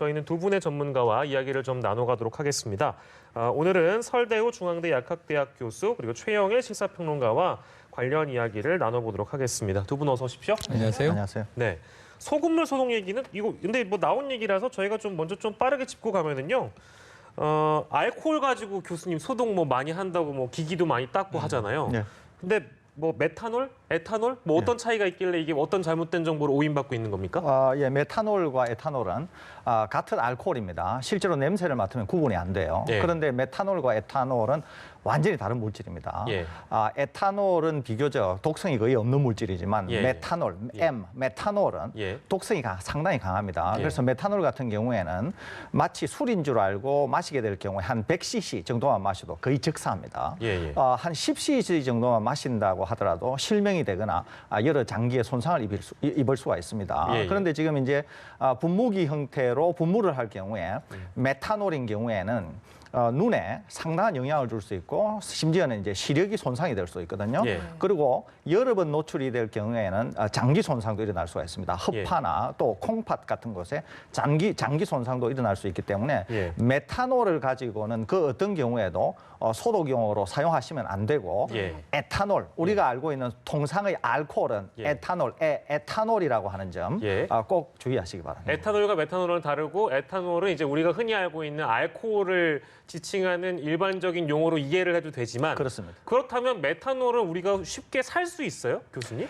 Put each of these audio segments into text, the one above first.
저희는 두 분의 전문가와 이야기를 좀 나눠가도록 하겠습니다. 오늘은 설대우 중앙대 약학대학 교수 그리고 최영일 식사평론가와 관련 이야기를 나눠보도록 하겠습니다. 두 분 어서 오십시오. 안녕하세요. 안녕하세요. 네, 소금물 소독 얘기는 이거 근데 뭐 나온 얘기라서 저희가 좀 먼저 좀 빠르게 짚고 가면은요. 알코올 가지고 교수님 소독 뭐 많이 한다고 뭐 기기도 많이 닦고 하잖아요. 네. 근데 뭐 메탄올, 에탄올 뭐 어떤 차이가 있길래 이게 어떤 잘못된 정보를 오인받고 있는 겁니까? 예, 메탄올과 에탄올은 같은 알코올입니다. 실제로 냄새를 맡으면 구분이 안 돼요. 예. 그런데 메탄올과 에탄올은 완전히 다른 물질입니다. 예. 에탄올은 비교적 독성이 거의 없는 물질이지만 예. 메탄올, 예. 메탄올은 예. 독성이 상당히 강합니다. 예. 그래서 메탄올 같은 경우에는 마치 술인 줄 알고 마시게 될 경우에 한 100cc 정도만 마셔도 거의 즉사합니다. 예, 예. 한 10cc 정도만 마신다고 하더라도 실명이 되거나 여러 장기에 손상을 입을 수가 있습니다. 예, 예. 그런데 지금 이제 분무기 형태로 분무를 할 경우에 메탄올인 경우에는 눈에 상당한 영향을 줄 수 있고 심지어는 이제 시력이 손상이 될 수 있거든요. 예. 그리고 여러 번 노출이 될 경우에는 장기 손상도 일어날 수가 있습니다. 흡파나 또 콩팥 같은 곳에 장기 손상도 일어날 수 있기 때문에 예. 메탄올을 가지고는 그 어떤 경우에도 소독용으로 사용하시면 안 되고 예. 에탄올, 우리가 알고 있는 통상의 알코올은 예. 에탄올이라고 하는 점 예. 꼭 주의하시기 바랍니다. 에탄올과 메탄올은 다르고 에탄올은 이제 우리가 흔히 알고 있는 알코올을 지칭하는 일반적인 용어로 이해를 해도 되지만 그렇습니다. 그렇다면 메탄올은 우리가 쉽게 살 수 있어요, 교수님?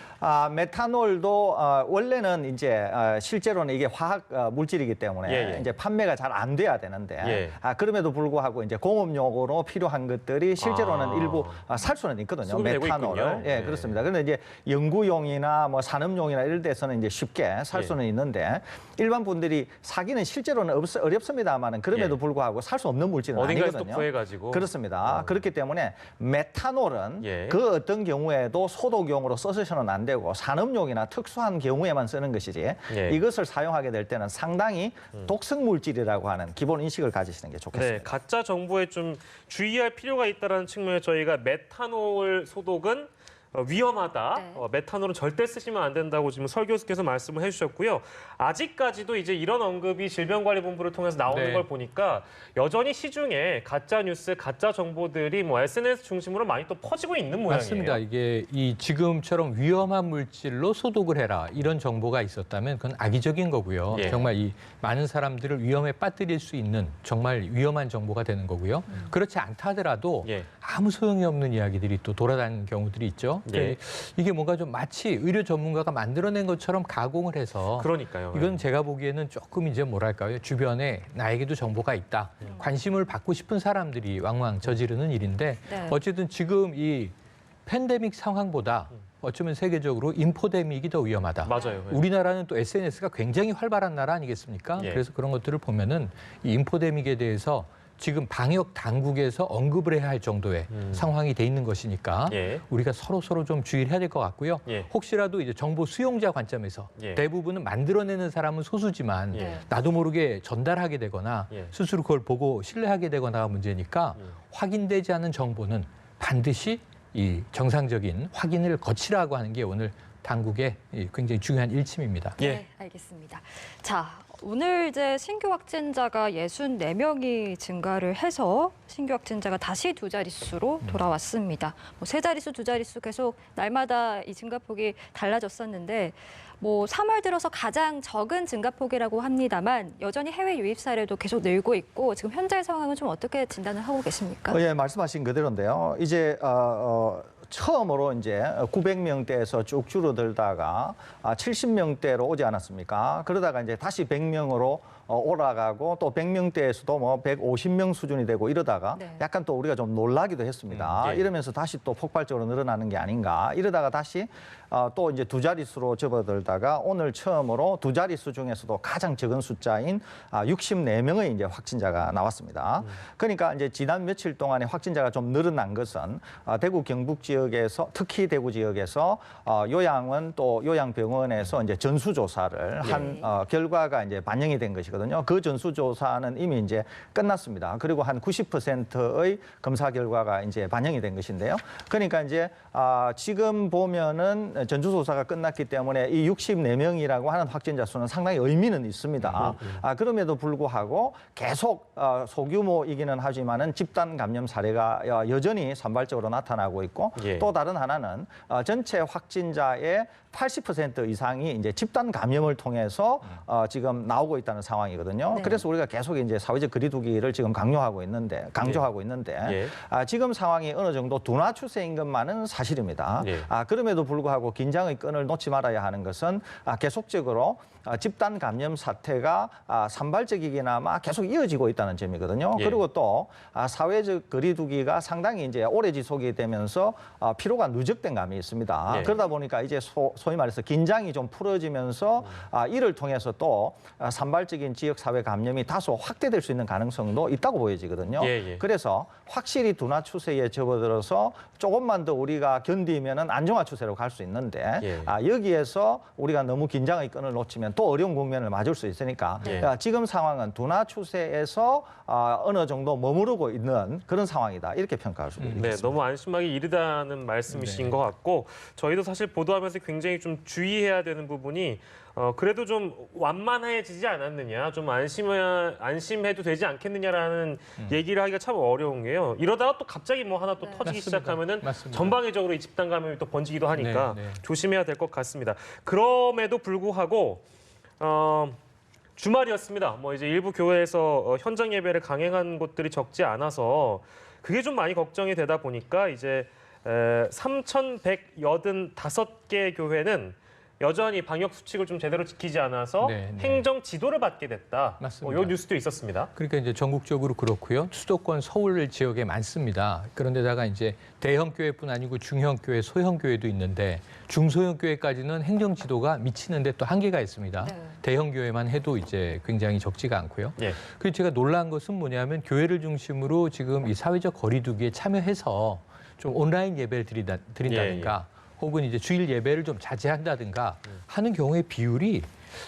메탄올도 원래는 이제 실제로는 이게 화학 물질이기 때문에 예, 예. 이제 판매가 잘 안 돼야 되는데 예. 그럼에도 불구하고 이제 공업용으로 필요한 것들이 실제로는 일부 살 수는 있거든요. 수급이 되고 메탄올을. 있군요. 예, 예. 그렇습니다. 그런데 이제 연구용이나 뭐 산업용이나 이런 데서는 이제 쉽게 살 예. 수는 있는데 일반 분들이 사기는 실제로는 어렵습니다만은 그럼에도 예. 불구하고 살 수 없는 물질은 어딘가에서 또 아니거든요. 구해가지고. 그렇습니다. 그렇기 때문에 메탄올은 예. 그 어떤 경우에도 소독용으로 써서는 안 되고 산업용이나 특수한 경우에만 쓰는 것이지 예. 이것을 사용하게 될 때는 상당히 독성 물질이라고 하는 기본 인식을 가지시는 게 좋겠습니다. 네, 가짜 정보에 좀 주의할 필요가 있다는 측면에 저희가 메탄올 소독은 위험하다. 네. 메탄올은 절대 쓰시면 안 된다고 지금 설 교수께서 말씀을 해주셨고요. 아직까지도 이제 이런 언급이 질병관리본부를 통해서 나오는 네. 걸 보니까 여전히 시중에 가짜 뉴스, 가짜 정보들이 뭐 SNS 중심으로 많이 또 퍼지고 있는 모양이에요. 맞습니다. 이게 이 지금처럼 위험한 물질로 소독을 해라 이런 정보가 있었다면 그건 악의적인 거고요. 예. 정말 이 많은 사람들을 위험에 빠뜨릴 수 있는 정말 위험한 정보가 되는 거고요. 그렇지 않다 하더라도 예. 아무 소용이 없는 이야기들이 또 돌아다니는 경우들이 있죠. 예. 이게 뭔가 좀 마치 의료 전문가가 만들어낸 것처럼 가공을 해서 그러니까요. 이건 제가 보기에는 조금 이제 뭐랄까요. 주변에 나에게도 정보가 있다. 관심을 받고 싶은 사람들이 왕왕 저지르는 일인데 네. 어쨌든 지금 이 팬데믹 상황보다 어쩌면 세계적으로 인포데믹이 더 위험하다. 맞아요. 예. 우리나라는 또 SNS가 굉장히 활발한 나라 아니겠습니까? 예. 그래서 그런 것들을 보면은 이 인포데믹에 대해서 지금 방역 당국에서 언급을 해야 할 정도의 상황이 돼 있는 것이니까 예. 우리가 서로 좀 주의를 해야 될 것 같고요. 예. 혹시라도 이제 정보 수용자 관점에서 예. 대부분은 만들어내는 사람은 소수지만 예. 나도 모르게 전달하게 되거나 예. 스스로 그걸 보고 신뢰하게 되거나가 문제니까 확인되지 않은 정보는 반드시 이 정상적인 확인을 거치라고 하는 게 오늘 당국의 굉장히 중요한 일침입니다. 예. 네, 알겠습니다. 자, 오늘 이제 신규 확진자가 64명이 증가를 해서 신규 확진자가 다시 두 자릿수로 돌아왔습니다. 뭐 세 자릿수, 두 자릿수 계속 날마다 이 증가폭이 달라졌었는데 뭐 3월 들어서 가장 적은 증가폭이라고 합니다만 여전히 해외 유입 사례도 계속 늘고 있고 지금 현재 상황은 좀 어떻게 진단을 하고 계십니까? 예, 말씀하신 그대로인데요. 이제 처음으로 이제 900명대에서 쭉 줄어들다가 70명대로 오지 않았습니까? 그러다가 이제 다시 100명으로 올라가고 또 100명대에서도 뭐 150명 수준이 되고 이러다가 네. 약간 또 우리가 좀 놀라기도 했습니다. 예. 이러면서 다시 또 폭발적으로 늘어나는 게 아닌가. 이러다가 다시 또 이제 두 자릿수로 접어들다가 오늘 처음으로 두 자릿수 중에서도 가장 적은 숫자인 64명의 이제 확진자가 나왔습니다. 그러니까 이제 지난 며칠 동안에 확진자가 좀 늘어난 것은 대구 경북 지역 지역에서 특히 대구 지역에서 요양원 또 요양병원에서 이제 전수조사를 한 결과가 이제 반영이 된 것이거든요. 그 전수조사는 이미 이제 끝났습니다. 그리고 한 90%의 검사 결과가 이제 반영이 된 것인데요. 그러니까 이제 지금 보면은 전수조사가 끝났기 때문에 이 64명이라고 하는 확진자 수는 상당히 의미는 있습니다. 그럼에도 불구하고 계속 소규모이기는 하지만은 집단 감염 사례가 여전히 산발적으로 나타나고 있고 또 다른 하나는 전체 확진자의 80% 이상이 이제 집단 감염을 통해서 지금 나오고 있다는 상황이거든요. 네. 그래서 우리가 계속 이제 사회적 거리두기를 지금 강조하고 있는데 지금 상황이 어느 정도 둔화 추세인 것만은 사실입니다. 그럼에도 불구하고 긴장의 끈을 놓지 말아야 하는 것은 계속적으로 집단 감염 사태가 산발적이기나마 계속 이어지고 있다는 점이거든요. 그리고 또 사회적 거리두기가 상당히 이제 오래 지속이 되면서 피로가 누적된 감이 있습니다. 그러다 보니까 이제 소위 말해서 긴장이 좀 풀어지면서 이를 통해서 또 산발적인 지역 사회 감염이 다소 확대될 수 있는 가능성도 있다고 보여지거든요. 그래서 확실히 둔화 추세에 접어들어서 조금만 더 우리가 견디면은 안정화 추세로 갈 수 있는데 여기에서 우리가 너무 긴장의 끈을 놓치면 또 어려운 국면을 맞을 수 있으니까 지금 상황은 둔화 추세에서 어느 정도 머무르고 있는 그런 상황이다 이렇게 평가할 수 있습니다. 네, 너무 안심하기 이르다는 말씀이신 것 같고 저희도 사실 보도하면서 굉장히 좀 주의해야 되는 부분이 그래도 좀 완만해지지 않았느냐, 좀 안심해도 되지 않겠느냐라는 얘기를 하기가 참 어려운 게요. 이러다가 또 갑자기 뭐 하나 또 터지기 시작하면은 전방위적으로 이 집단 감염이 또 번지기도 하니까 조심해야 될 것 같습니다. 그럼에도 불구하고 주말이었습니다. 뭐 이제 일부 교회에서 현장 예배를 강행한 곳들이 적지 않아서 그게 좀 많이 걱정이 되다 보니까 이제 3,185개 교회는 여전히 방역 수칙을 좀 제대로 지키지 않아서 행정 지도를 받게 됐다. 맞습니다. 이 뉴스도 있었습니다. 그러니까 이제 전국적으로 그렇고요. 수도권 서울 지역에 많습니다. 그런데다가 이제 대형 교회뿐 아니고 중형 교회, 소형 교회도 있는데 중소형 교회까지는 행정 지도가 미치는데 또 한계가 있습니다. 대형 교회만 해도 이제 굉장히 적지가 않고요. 그리고 제가 놀란 것은 뭐냐면 교회를 중심으로 지금 이 사회적 거리두기에 참여해서 좀 온라인 예배를 드린다든가 혹은 이제 주일 예배를 좀 자제한다든가 하는 경우의 비율이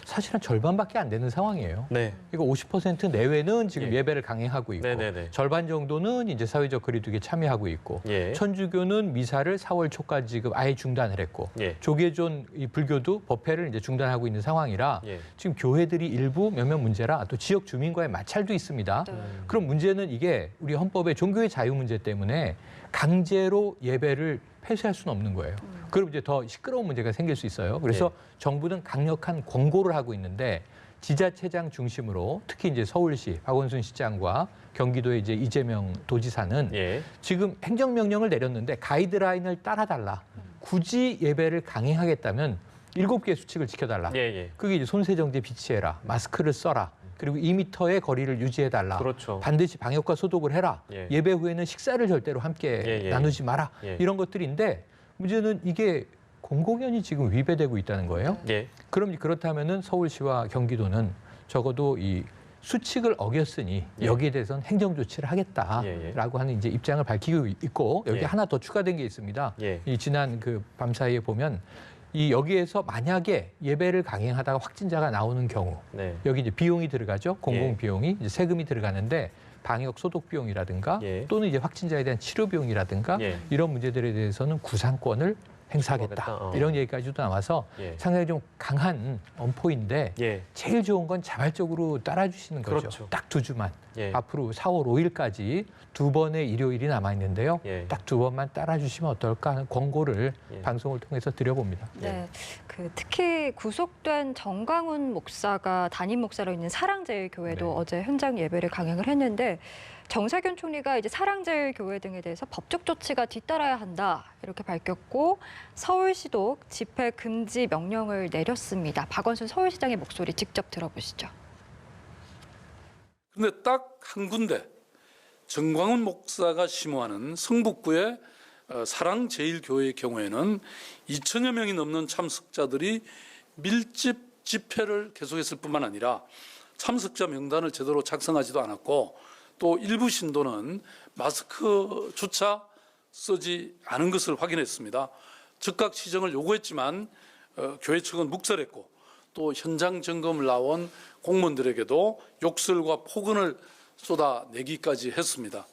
사실 한 절반밖에 안 되는 상황이에요. 이거 50% 내외는 지금 예배를 강행하고 있고 절반 정도는 이제 사회적 거리두기에 참여하고 있고 천주교는 미사를 4월 초까지 지금 아예 중단을 했고 조계존 이 불교도 법회를 이제 중단하고 있는 상황이라 지금 교회들이 일부 몇몇 문제라 또 지역 주민과의 마찰도 있습니다. 그럼 문제는 이게 우리 헌법의 종교의 자유 문제 때문에 강제로 예배를 폐쇄할 수는 없는 거예요. 그럼 이제 더 시끄러운 문제가 생길 수 있어요. 그래서 정부는 강력한 권고를 하고 있는데 지자체장 중심으로 특히 이제 서울시 박원순 시장과 경기도의 이제 이재명 도지사는 지금 행정명령을 내렸는데 가이드라인을 따라달라. 굳이 예배를 강행하겠다면 7개의 수칙을 지켜달라. 그게 이제 손세정제 비치해라. 마스크를 써라. 그리고 2m의 거리를 유지해달라. 반드시 방역과 소독을 해라. 예배 후에는 식사를 절대로 함께 나누지 마라. 이런 것들인데 문제는 이게 공공연히 지금 위배되고 있다는 거예요. 그럼 그렇다면은 서울시와 경기도는 적어도 이 수칙을 어겼으니 여기에 대해서는 행정 조치를 하겠다라고 하는 이제 입장을 밝히고 있고 여기 하나 더 추가된 게 있습니다. 이 지난 그 밤사이에 보면 이 여기에서 만약에 예배를 강행하다가 확진자가 나오는 경우 여기 이제 비용이 들어가죠. 공공 비용이 이제 세금이 들어가는데 방역 소독 비용이라든가 또는 이제 확진자에 대한 치료 비용이라든가 이런 문제들에 대해서는 구상권을 행사하겠다. 이런 얘기까지도 나와서 상당히 좀 강한 엄포인데 제일 좋은 건 자발적으로 따라주시는 거죠. 딱 2주만. 앞으로 4월 5일까지 2번의 일요일이 남아있는데요. 딱 2번만 따라주시면 어떨까 하는 권고를 방송을 통해서 드려봅니다. 특히 구속된 정광훈 목사가 담임 목사로 있는 사랑제일교회도 어제 현장 예배를 강행을 했는데 정세균 총리가 이제 사랑제일교회 등에 대해서 법적 조치가 뒤따라야 한다 이렇게 밝혔고 서울시도 집회 금지 명령을 내렸습니다. 박원순 서울시장의 목소리 직접 들어보시죠. 그런데 딱 한 군데 정광훈 목사가 심호하는 성북구의 사랑제일교회의 경우에는 2천여 명이 넘는 참석자들이 밀집 집회를 계속했을 뿐만 아니라 참석자 명단을 제대로 작성하지도 않았고 또 일부 신도는 마스크조차 쓰지 않은 것을 확인했습니다. 즉각 시정을 요구했지만 교회 측은 묵살했고 또 현장 점검을 나온 공무원들에게도 욕설과 폭언을 쏟아내기까지 했습니다.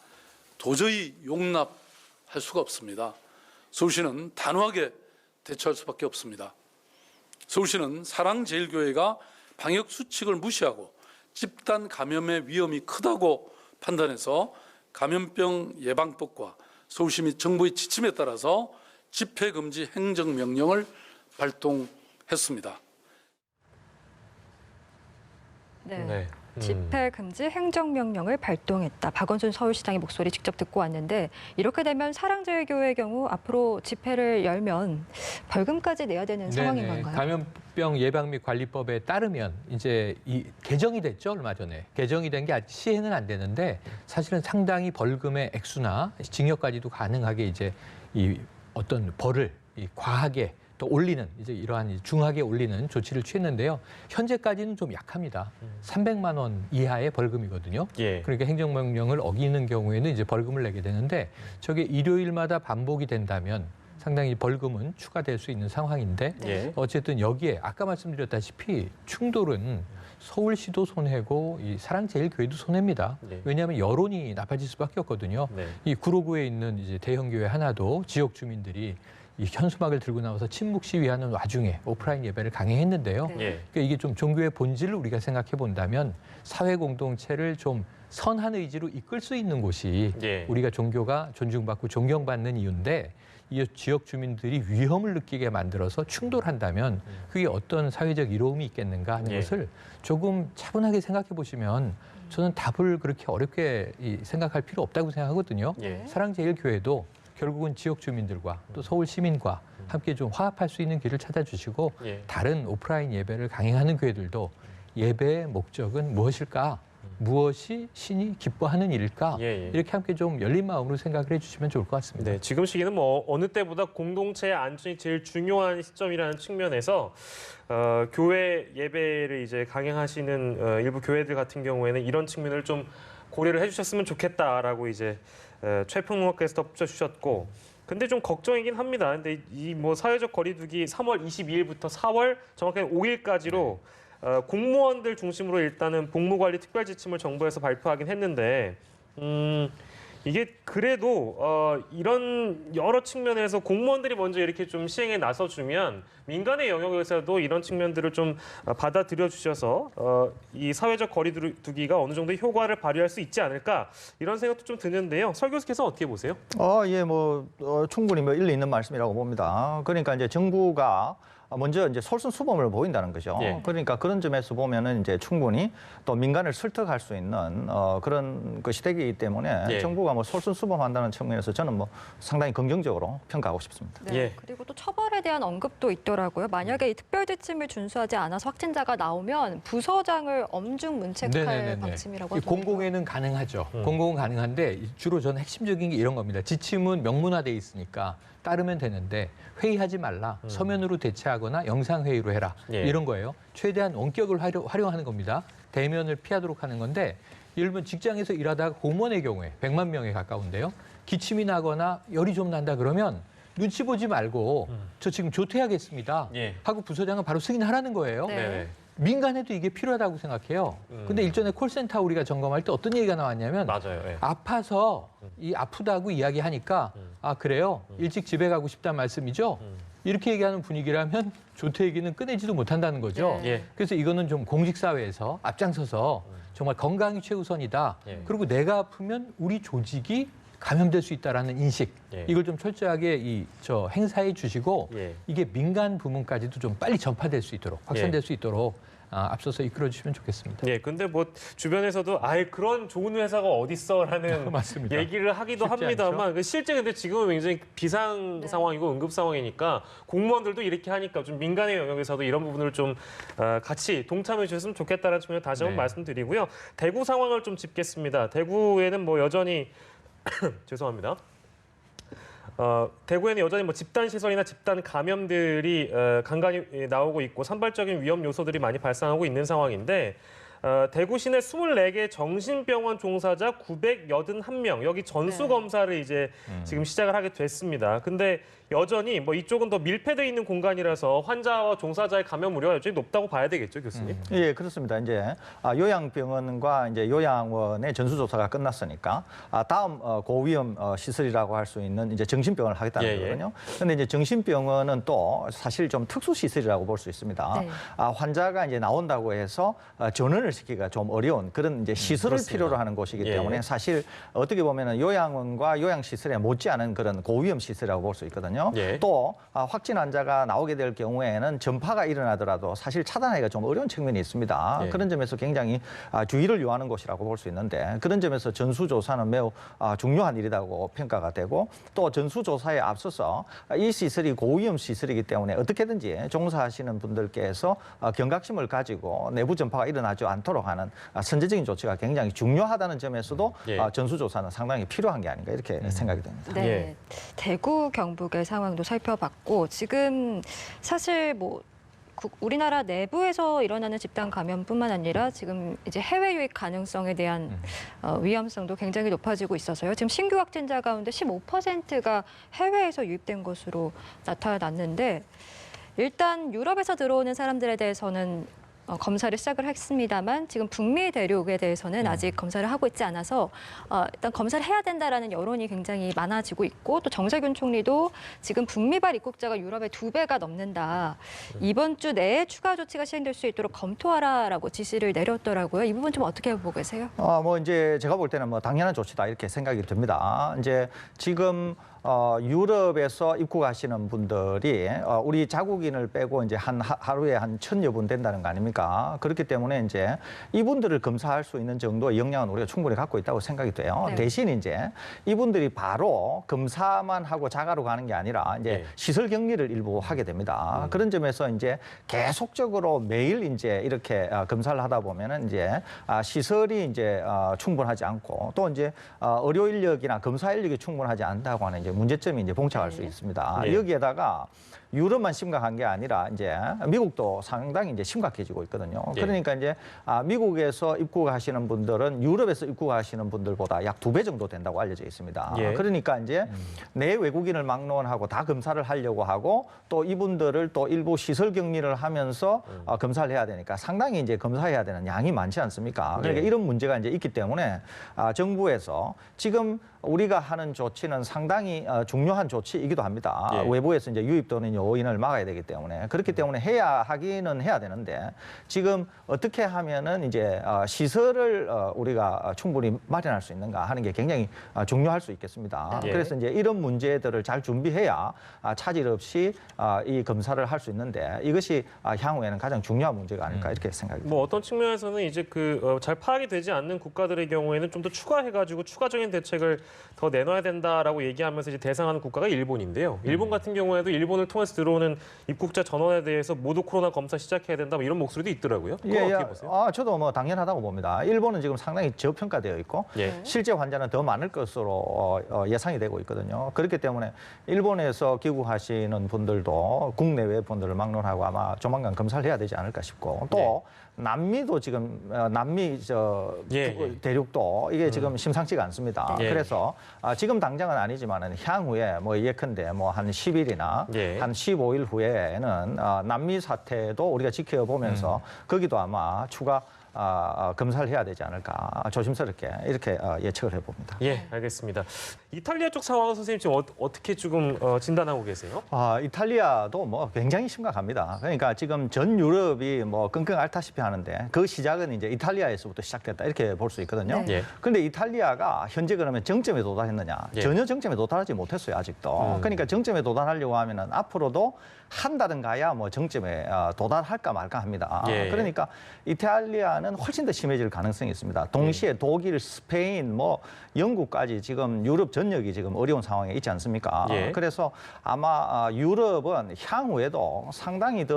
도저히 용납할 수가 없습니다. 서울시는 단호하게 대처할 수밖에 없습니다. 서울시는 사랑제일교회가 방역 수칙을 무시하고 집단 감염의 위험이 크다고 판단해서 감염병 예방법과 서울시 및 정부의 지침에 따라서 집회 금지 행정명령을 발동했습니다. 네. 집회 금지 행정명령을 발동했다. 박원순 서울시장의 목소리 직접 듣고 왔는데 이렇게 되면 사랑제일교회의 경우 앞으로 집회를 열면 벌금까지 내야 되는 상황인 건가요? 감염병 예방 및 관리법에 따르면 이제 이 개정이 됐죠, 얼마 전에. 개정이 된 게 아직 시행은 안 되는데 사실은 상당히 벌금의 액수나 징역까지도 가능하게 이제 이 어떤 벌을 과하게 또 올리는 이제 이러한 중하게 올리는 조치를 취했는데요. 현재까지는 좀 약합니다. 300만 원 이하의 벌금이거든요. 예. 그러니까 행정명령을 어기는 경우에는 이제 벌금을 내게 되는데 저게 일요일마다 반복이 된다면 상당히 벌금은 추가될 수 있는 상황인데 예. 어쨌든 여기에 아까 말씀드렸다시피 충돌은 서울시도 손해고 이 사랑제일교회도 손해입니다. 네. 왜냐하면 여론이 나빠질 수밖에 없거든요. 네. 이 구로구에 있는 이제 대형 교회 하나도 지역 주민들이 이 현수막을 들고 나와서 침묵 시위하는 와중에 오프라인 예배를 강행했는데요. 네. 예. 그러니까 이게 좀 종교의 본질을 우리가 생각해 본다면 사회 공동체를 좀 선한 의지로 이끌 수 있는 곳이 예. 우리가 종교가 존중받고 존경받는 이유인데 이 지역 주민들이 위험을 느끼게 만들어서 충돌한다면 그게 어떤 사회적 이로움이 있겠는가 하는 예. 것을 조금 차분하게 생각해 보시면 저는 답을 그렇게 어렵게 생각할 필요 없다고 생각하거든요. 예. 사랑제일교회도 결국은 지역 주민들과 또 서울 시민과 함께 좀 화합할 수 있는 길을 찾아주시고 예. 다른 오프라인 예배를 강행하는 교회들도 예배의 목적은 무엇일까? 무엇이 신이 기뻐하는 일일까? 예, 예. 이렇게 함께 좀 열린 마음으로 생각을 해주시면 좋을 것 같습니다. 네, 지금 시기는 뭐 어느 때보다 공동체의 안전이 제일 중요한 시점이라는 측면에서 교회 예배를 이제 강행하시는 일부 교회들 같은 경우에는 이런 측면을 좀 고려를 해주셨으면 좋겠다라고 이제 최평론가께서 덧붙여주셨고, 근데 좀 걱정이긴 합니다. 근데 이 뭐 사회적 거리두기 3월 22일부터 4월 정확하게 5일까지로 공무원들 중심으로 일단은 복무관리 특별지침을 정부에서 발표하긴 했는데 이게 그래도 이런 여러 측면에서 공무원들이 먼저 이렇게 좀 시행에 나서주면 민간의 영역에서도 이런 측면들을 좀 받아들여 주셔서 이 사회적 거리두기가 어느 정도 효과를 발휘할 수 있지 않을까 이런 생각도 좀 드는데요. 설 교수께서 어떻게 보세요? 예, 충분히 일리 있는 말씀이라고 봅니다. 그러니까 이제 정부가 먼저 이제 솔선수범을 보인다는 거죠. 예. 그러니까 그런 점에서 보면은 이제 충분히 또 민간을 설득할 수 있는 그런 것이 되기 때문에 예. 정부가 뭐 솔선수범한다는 측면에서 저는 뭐 상당히 긍정적으로 평가하고 싶습니다. 네. 예. 그리고 또 처벌에 대한 언급도 있더라고요. 만약에 이 특별지침을 준수하지 않아서 확진자가 나오면 부서장을 엄중 문책할 네네네네. 방침이라고 이 하더라고요. 공공에는 가능하죠. 공공은 가능한데 주로 저는 핵심적인 게 이런 겁니다. 지침은 명문화돼 있으니까 따르면 되는데 회의하지 말라, 서면으로 대체하거나 영상회의로 해라 예. 이런 거예요. 최대한 원격을 활용하는 겁니다. 대면을 피하도록 하는 건데 예를 들면 직장에서 일하다가 공무원의 경우에 100만 명에 가까운데요. 기침이 나거나 열이 좀 난다 그러면 눈치 보지 말고 저 지금 조퇴하겠습니다 예. 하고 부서장은 바로 승인하라는 거예요. 네. 네네. 민간에도 이게 필요하다고 생각해요. 근데 일전에 콜센터 우리가 점검할 때 어떤 얘기가 나왔냐면 맞아요. 예. 아파서 이 아프다고 이야기하니까 아 그래요? 일찍 집에 가고 싶다는 말씀이죠? 이렇게 얘기하는 분위기라면 조퇴 얘기는 꺼내지도 못한다는 거죠. 네. 예. 그래서 이거는 좀 공직사회에서 앞장서서 정말 건강이 최우선이다. 예. 그리고 내가 아프면 우리 조직이 감염될 수 있다라는 인식 예. 이걸 좀 철저하게 행사해 주시고 예. 이게 민간 부문까지도 좀 빨리 전파될 수 있도록 확산될 수 있도록 앞서서 이끌어 주시면 좋겠습니다. 예, 근데 뭐 주변에서도 아예 그런 좋은 회사가 어딨어라는 맞습니다. 얘기를 하기도 쉽지 합니다만 실제 근데 지금은 굉장히 비상 상황이고 응급 상황이니까 공무원들도 이렇게 하니까 좀 민간의 영역에서도 이런 부분을 좀 같이 동참해 주셨으면 좋겠다는 측면을 다시 한번 네. 말씀드리고요. 대구 상황을 좀 짚겠습니다. 대구에는 뭐 여전히 죄송합니다. 대구에는 여전히 뭐 집단 시설이나 집단 감염들이 간간히 나오고 있고 산발적인 위험 요소들이 많이 발생하고 있는 상황인데 대구 시내 24개 정신병원 종사자 981명 여기 전수 네. 검사를 이제 지금 시작을 하게 됐습니다. 근데 여전히 뭐 이쪽은 더 밀폐되어 있는 공간이라서 환자와 종사자의 감염 우려가 여전히 높다고 봐야 되겠죠, 교수님? 예, 그렇습니다. 이제 요양병원과 이제 요양원의 전수조사가 끝났으니까 다음 고위험 시설이라고 할 수 있는 이제 정신병원을 하겠다는 예, 예. 거거든요. 그런데 이제 정신병원은 또 사실 좀 특수 시설이라고 볼 수 있습니다. 네. 환자가 이제 나온다고 해서 전원을 시키기가 좀 어려운 그런 이제 시설을 그렇습니다. 필요로 하는 곳이기 예. 때문에 사실 어떻게 보면은 요양원과 요양시설에 못지않은 그런 고위험 시설이라고 볼 수 있거든요. 예. 또 확진 환자가 나오게 될 경우에는 전파가 일어나더라도 사실 차단하기가 좀 어려운 측면이 있습니다. 예. 그런 점에서 굉장히 주의를 요하는 곳이라고 볼 수 있는데 그런 점에서 전수조사는 매우 중요한 일이라고 평가가 되고 또 전수조사에 앞서서 이 시설이 고위험 시설이기 때문에 어떻게든지 종사하시는 분들께서 경각심을 가지고 내부 전파가 일어나지 않도록 하는 선제적인 조치가 굉장히 중요하다는 점에서도 예. 전수조사는 상당히 필요한 게 아닌가 이렇게 생각이 됩니다. 네. 예. 대구 경북의 상황도 살펴봤고 지금 사실 뭐 우리나라 내부에서 일어나는 집단 감염뿐만 아니라 지금 이제 해외 유입 가능성에 대한 위험성도 굉장히 높아지고 있어서요. 지금 신규 확진자 가운데 15%가 해외에서 유입된 것으로 나타났는데 일단 유럽에서 들어오는 사람들에 대해서는 검사를 시작을 했습니다만 지금 북미 대륙에 대해서는 아직 검사를 하고 있지 않아서 일단 검사를 해야 된다라는 여론이 굉장히 많아지고 있고 또 정세균 총리도 지금 북미발 입국자가 유럽의 2배가 넘는다. 이번 주 내에 추가 조치가 시행될 수 있도록 검토하라라고 지시를 내렸더라고요. 이 부분 좀 어떻게 보고 계세요? 뭐 이제 제가 볼 때는 뭐 당연한 조치다 이렇게 생각이 듭니다. 이제 지금 유럽에서 입국하시는 분들이 우리 자국인을 빼고 이제 하루에 한 1,000여 분 된다는 거 아닙니까? 그렇기 때문에 이제 이분들을 검사할 수 있는 정도의 역량은 우리가 충분히 갖고 있다고 생각이 돼요. 네. 대신 이제 이분들이 바로 검사만 하고 자가로 가는 게 아니라 이제 네. 시설 격리를 일부 하게 됩니다. 그런 점에서 이제 계속적으로 매일 이제 이렇게 검사를 하다 보면은 이제 시설이 이제 충분하지 않고 또 이제 의료 인력이나 검사 인력이 충분하지 않다고 하는 이제 문제점이 이제 봉착할 수 있습니다. 예. 여기에다가 유럽만 심각한 게 아니라 이제 미국도 상당히 이제 심각해지고 있거든요. 예. 그러니까 이제 미국에서 입국하시는 분들은 유럽에서 입국하시는 분들보다 약 2배 정도 된다고 알려져 있습니다. 예. 그러니까 이제 내 외국인을 막론하고 다 검사를 하려고 하고 또 이분들을 또 일부 시설 격리를 하면서 검사를 해야 되니까 상당히 이제 검사해야 되는 양이 많지 않습니까? 그러니까 예. 이런 문제가 이제 있기 때문에 정부에서 지금 우리가 하는 조치는 상당히 중요한 조치이기도 합니다. 예. 외부에서 이제 유입되는 요인을 막아야 되기 때문에 그렇기 때문에 하기는 해야 되는데 지금 어떻게 하면은 이제 시설을 우리가 충분히 마련할 수 있는가 하는 게 굉장히 중요할 수 있겠습니다. 예. 그래서 이제 이런 문제들을 잘 준비해야 차질 없이 이 검사를 할 수 있는데 이것이 향후에는 가장 중요한 문제가 아닐까 이렇게 생각이 듭니다. 뭐 어떤 측면에서는 이제 잘 파악이 되지 않는 국가들의 경우에는 좀 더 추가해가지고 추가적인 대책을 더 내놔야 된다라고 얘기하면서 이제 대상하는 국가가 일본인데요. 일본 같은 경우에도 일본을 통해서 들어오는 입국자 전원에 대해서 모두 코로나 검사 시작해야 된다 뭐 이런 목소리도 있더라고요. 그거 어떻게 보세요? 저도 뭐 당연하다고 봅니다. 일본은 지금 상당히 저평가되어 있고 예. 실제 환자는 더 많을 것으로 예상이 되고 있거든요. 그렇기 때문에 일본에서 귀국하시는 분들도 국내외 분들을 막론하고 아마 조만간 검사를 해야 되지 않을까 싶고 또 남미도 지금 남미 예. 대륙도 이게 지금 심상치가 않습니다. 예. 그래서 지금 당장은 아니지만은 향후에 뭐 예컨대 뭐 한 10일이나 예. 한 15일 후에는 남미 사태도 우리가 지켜보면서 거기도 아마 추가 검사를 해야 되지 않을까 조심스럽게 이렇게 예측을 해봅니다. 예, 알겠습니다. 이탈리아 쪽 상황은 선생님 지금 어떻게 조금 진단하고 계세요? 이탈리아도 뭐 굉장히 심각합니다. 그러니까 지금 전 유럽이 뭐 끙끙 앓다시피 하는데 그 시작은 이제 이탈리아에서부터 시작됐다 이렇게 볼 수 있거든요. 네. 예. 그런데 이탈리아가 현재 그러면 정점에 도달했느냐? 예. 전혀 정점에 도달하지 못했어요 아직도. 그러니까 정점에 도달하려고 하면은 앞으로도 한 달은 가야 뭐 정점에 도달할까 말까 합니다. 예. 그러니까 이탈리아는 훨씬 더 심해질 가능성이 있습니다. 동시에 독일, 스페인, 뭐 영국까지 지금 유럽 전역이 지금 어려운 상황에 있지 않습니까? 예. 그래서 아마 유럽은 향후에도 상당히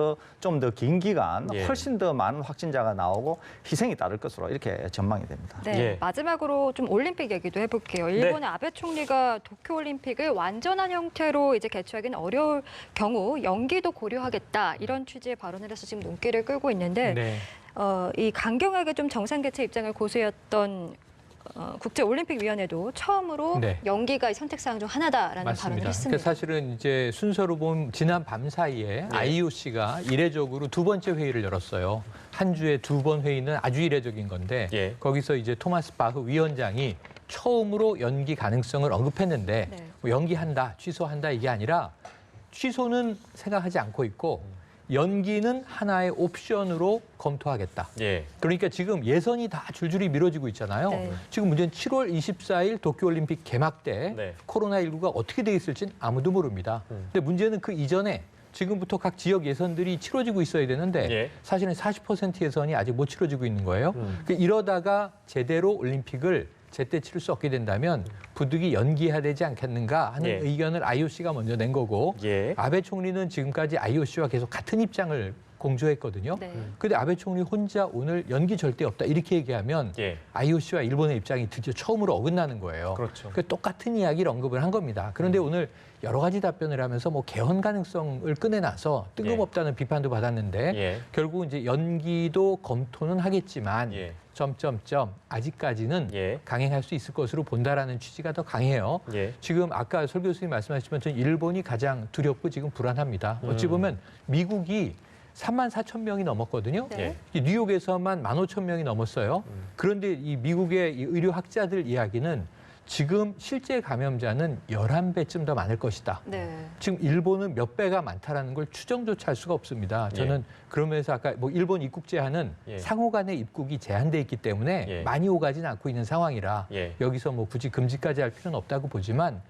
좀 더 긴 기간 예. 훨씬 더 많은 확진자가 나오고 희생이 따를 것으로 이렇게 전망이 됩니다. 네, 예. 마지막으로 좀 올림픽 얘기도 해볼게요. 일본의 아베 총리가 도쿄올림픽을 완전한 형태로 이제 개최하기는 어려울 경우 연기도 고려하겠다 이런 취지의 발언을 해서 지금 눈길을 끌고 있는데 네. 이 강경하게 좀 정상 개최 입장을 고수했던 국제올림픽위원회도 처음으로 네. 연기가 선택 사항 중 하나다라는 발언을 맞습니다. 했습니다. 그러니까 사실은 이제 순서로 보면 지난 밤 사이에 IOC가 이례적으로 두 번째 회의를 열었어요. 한 주에 두 번 회의는 아주 이례적인 건데 예. 거기서 이제 토마스 바흐 위원장이 처음으로 연기 가능성을 언급했는데 네. 뭐 연기한다, 취소한다 이게 아니라 취소는 생각하지 않고 있고 연기는 하나의 옵션으로 검토하겠다. 예. 그러니까 지금 예선이 다 줄줄이 미뤄지고 있잖아요. 네. 지금 문제는 7월 24일 도쿄올림픽 개막 때 네. 코로나19가 어떻게 돼 있을지는 아무도 모릅니다. 근데 문제는 그 이전에 지금부터 각 지역 예선들이 치러지고 있어야 되는데 예. 사실은 40% 예선이 아직 못 치러지고 있는 거예요. 그러니까 이러다가 제대로 올림픽을 제때 치를 수 없게 된다면 부득이 연기해야 되지 않겠는가 하는 예. 의견을 IOC가 먼저 낸 거고 예. 아베 총리는 지금까지 IOC와 계속 같은 입장을 공조했거든요. 네. 근데 아베 총리 혼자 오늘 연기 절대 없다 이렇게 얘기하면 예. IOC와 일본의 입장이 드디어 처음으로 어긋나는 거예요. 그렇죠. 그 똑같은 이야기를 언급을 한 겁니다. 그런데 오늘 여러 가지 답변을 하면서 뭐 개헌 가능성을 꺼내놔서 뜬금없다는 비판도 받았는데 예. 결국 이제 연기도 검토는 하겠지만 예. 점점점 아직까지는 예. 강행할 수 있을 것으로 본다라는 취지가 더 강해요. 예. 지금 아까 설 교수님 말씀하셨지만 저는 일본이 가장 두렵고 지금 불안합니다. 어찌 보면 미국이 3만 4천 명이 넘었거든요. 네. 이 뉴욕에서만 15,000명이 넘었어요. 그런데 이 미국의 이 의료학자들 이야기는 지금 실제 감염자는 11배쯤 더 많을 것이다. 네. 지금 일본은 몇 배가 많다라는 걸 추정조차 할 수가 없습니다. 저는 그러면서 아까 뭐 일본 입국 제한은 예. 상호 간의 입국이 제한돼 있기 때문에 예. 많이 오가지는 않고 있는 상황이라 예. 여기서 뭐 굳이 금지까지 할 필요는 없다고 보지만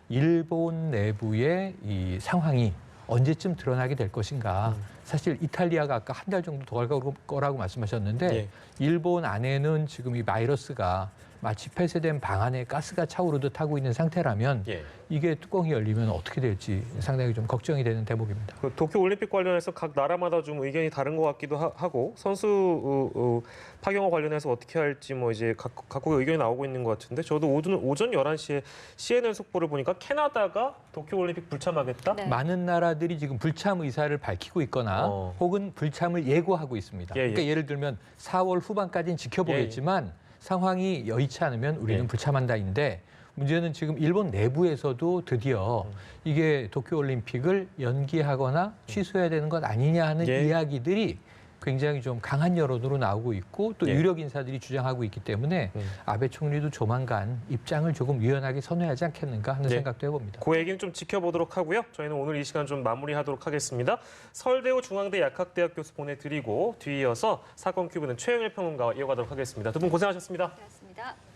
일본 내부의 이 상황이 언제쯤 드러나게 될 것인가. 사실 이탈리아가 아까 한 달 정도 더 갈 거라고 말씀하셨는데 예. 일본 안에는 지금 이 바이러스가 마치 폐쇄된 방 안에 가스가 차오르듯 하고 있는 상태라면 예. 이게 뚜껑이 열리면 어떻게 될지 상당히 좀 걱정이 되는 대목입니다. 그 도쿄 올림픽 관련해서 각 나라마다 좀 의견이 다른 것 같기도 하고 선수 파경과 관련해서 어떻게 할지 뭐 이제 각국의 의견이 나오고 있는 것 같은데 저도 오전 11시에 CNN 속보를 보니까 캐나다가 도쿄 올림픽 불참하겠다. 네. 많은 나라들이 지금 불참 의사를 밝히고 있거나 혹은 불참을 예고하고 있습니다. 예, 예. 그러니까 예를 들면 4월 후반까지는 지켜보겠지만 상황이 여의치 않으면 우리는 예. 불참한다인데 문제는 지금 일본 내부에서도 드디어 이게 도쿄올림픽을 연기하거나 취소해야 되는 것 아니냐 하는 예. 이야기들이 굉장히 좀 강한 여론으로 나오고 있고 또 예. 유력 인사들이 주장하고 있기 때문에 아베 총리도 조만간 입장을 조금 유연하게 선회하지 않겠는가 하는 예. 생각도 해봅니다. 그 얘기는 좀 지켜보도록 하고요. 저희는 오늘 이 시간 좀 마무리하도록 하겠습니다. 서울대우 중앙대 약학대학 교수 보내드리고 뒤이어서 사건 큐브는 최영일 평론가와 이어가도록 하겠습니다. 두 분 고생하셨습니다. 고맙습니다.